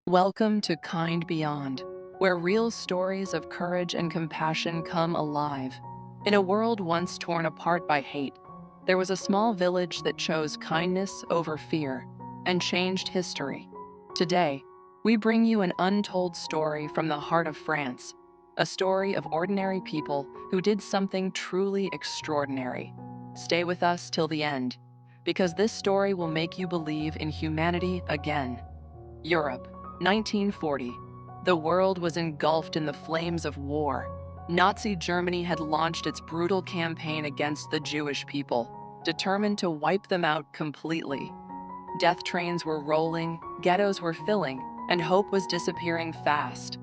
Welcome to KindBeyond, where real stories of courage and compassion come alive. In a world once torn apart by hate, there was a small village that chose kindness over fear and changed history. Today, we bring you an untold story from the heart of France, a story of ordinary people who did something truly extraordinary. Stay with us till the end, because this story will make you believe in humanity again. Europe, 1940. The world was engulfed in the flames of war. Nazi Germany had launched its brutal campaign against the Jewish people, determined to wipe them out completely. Death trains were rolling, ghettos were filling, and hope was disappearing fast.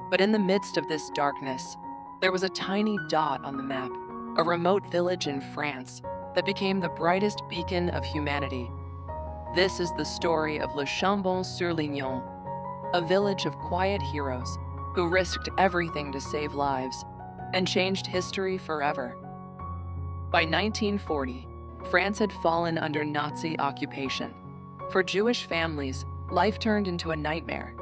But in the midst of this darkness, there was a tiny dot on the map, a remote village in France that became the brightest beacon of humanity. This is the story of Le Chambon-sur-Lignon, a village of quiet heroes who risked everything to save lives and changed history forever. By 1940, France had fallen under Nazi occupation. For Jewish families, life turned into a nightmare.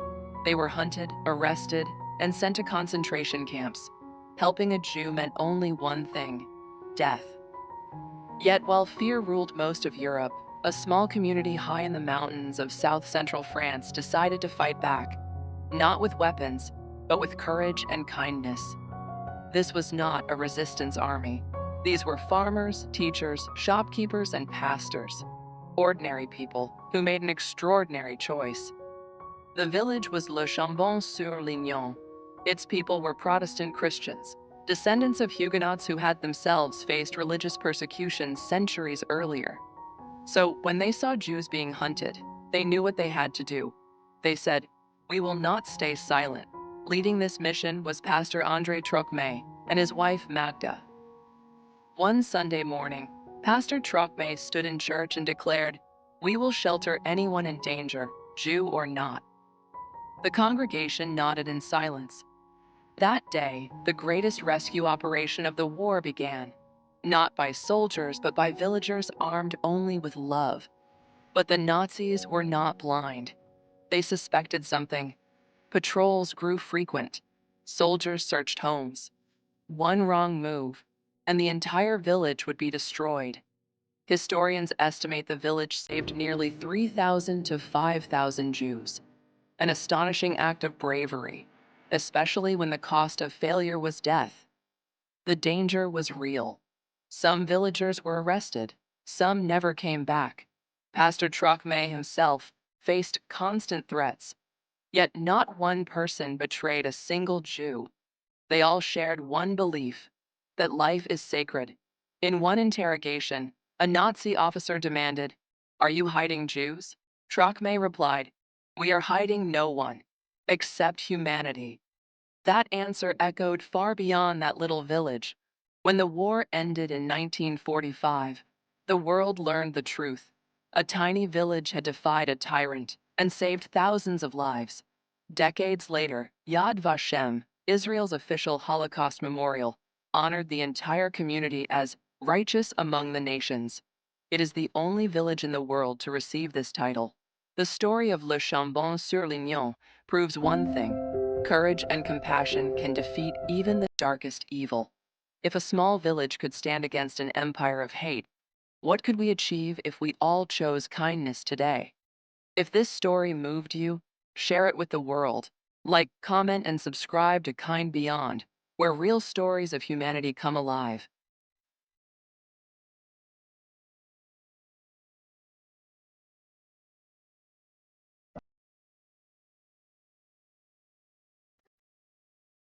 They were hunted, arrested, and sent to concentration camps. Helping a Jew meant only one thing: death. Yet while fear ruled most of Europe, a small community high in the mountains of south-central France decided to fight back, not with weapons, but with courage and kindness. This was not a resistance army. These were farmers, teachers, shopkeepers, and pastors, ordinary people who made an extraordinary choice. The village was Le Chambon-sur-Lignon. Its people were Protestant Christians, descendants of Huguenots who had themselves faced religious persecution centuries earlier. So when they saw Jews being hunted, they knew what they had to do. They said, "We will not stay silent." Leading this mission was Pastor André Trocmé and his wife Magda. One Sunday morning, Pastor Trocmé stood in church and declared, "We will shelter anyone in danger, Jew or not." The congregation nodded in silence. That day, the greatest rescue operation of the war began, not by soldiers, but by villagers armed only with love. But the Nazis were not blind. They suspected something. Patrols grew frequent. Soldiers searched homes. One wrong move, and the entire village would be destroyed. Historians estimate the village saved nearly 3,000 to 5,000 Jews, an astonishing act of bravery, especially when the cost of failure was death. The danger was real. Some villagers were arrested. Some never came back. Pastor Trocmé himself faced constant threats. Yet not one person betrayed a single Jew. They all shared one belief: that life is sacred. In one interrogation, a Nazi officer demanded, "Are you hiding Jews?" Trocmé replied, "We are hiding no one, except humanity." That answer echoed far beyond that little village. When the war ended in 1945, the world learned the truth. A tiny village had defied a tyrant and saved thousands of lives. Decades later, Yad Vashem, Israel's official Holocaust memorial, honored the entire community as righteous among the nations. It is the only village in the world to receive this title. The story of Le Chambon-sur-Lignon proves one thing: courage and compassion can defeat even the darkest evil. If a small village could stand against an empire of hate, what could we achieve if we all chose kindness today? If this story moved you, share it with the world. Like, comment, and subscribe to KindBeyond, where real stories of humanity come alive.